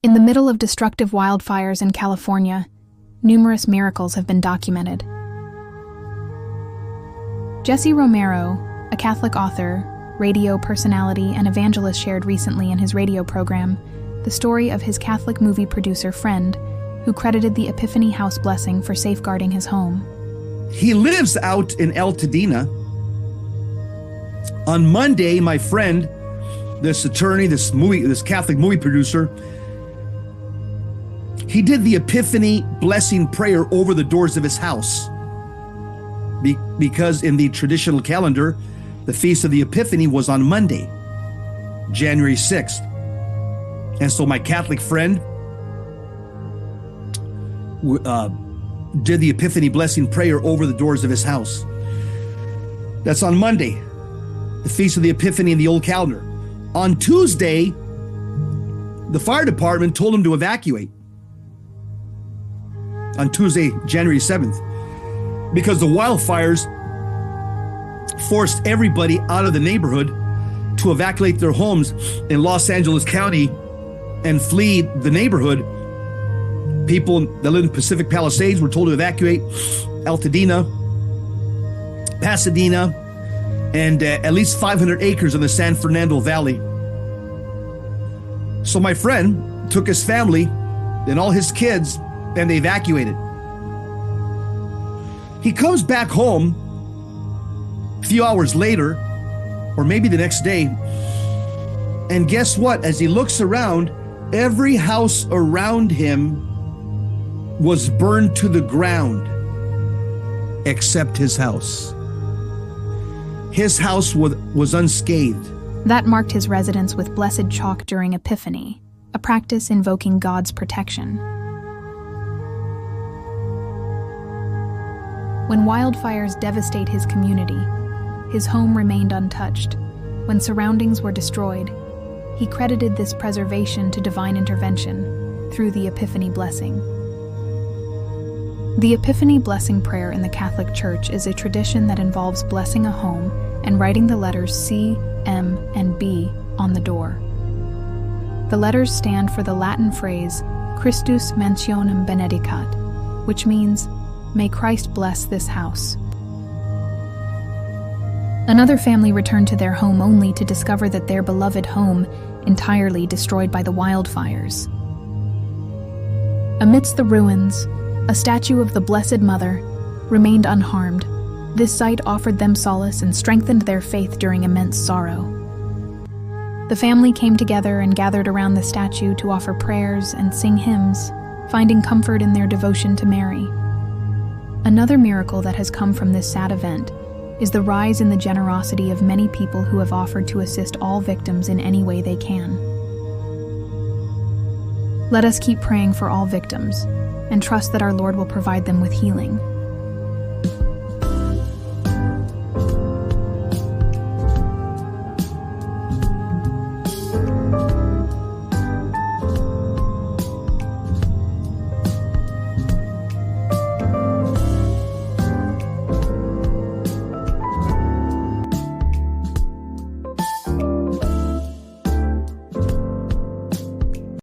In the middle of destructive wildfires in California, numerous miracles have been documented. Jesse Romero, a Catholic author, radio personality, and evangelist, shared recently in his radio program the story of his Catholic movie producer friend who credited the Epiphany House blessing for safeguarding his home. He lives out in Altadena. On Monday, my friend, this attorney, this Catholic movie producer, he did the Epiphany blessing prayer over the doors of his house. Because in the traditional calendar, the Feast of the Epiphany was on Monday, January 6th. And so my Catholic friend did the Epiphany blessing prayer over the doors of his house. That's on Monday, the Feast of the Epiphany in the old calendar. On Tuesday, the fire department told him to evacuate. On Tuesday, January 7th, because the wildfires forced everybody out of the neighborhood to evacuate their homes in Los Angeles County and flee the neighborhood. People that live in Pacific Palisades were told to evacuate Altadena, Pasadena, and at least 500 acres in the San Fernando Valley. So my friend took his family and all his kids and they evacuated. He comes back home a few hours later, or maybe the next day, and guess what? As he looks around, every house around him was burned to the ground except his house. His house was unscathed. That marked his residence with blessed chalk during Epiphany, a practice invoking God's protection. When wildfires devastate his community, his home remained untouched. When surroundings were destroyed, he credited this preservation to divine intervention through the Epiphany blessing. The Epiphany blessing prayer in the Catholic Church is a tradition that involves blessing a home and writing the letters C, M, and B on the door. The letters stand for the Latin phrase Christus mentionem benedicat, which means, "May Christ bless this house." Another family returned to their home only to discover that their beloved home entirely destroyed by the wildfires. Amidst the ruins, a statue of the Blessed Mother remained unharmed. This sight offered them solace and strengthened their faith during immense sorrow. The family came together and gathered around the statue to offer prayers and sing hymns, finding comfort in their devotion to Mary. Another miracle that has come from this sad event is the rise in the generosity of many people who have offered to assist all victims in any way they can. Let us keep praying for all victims and trust that our Lord will provide them with healing.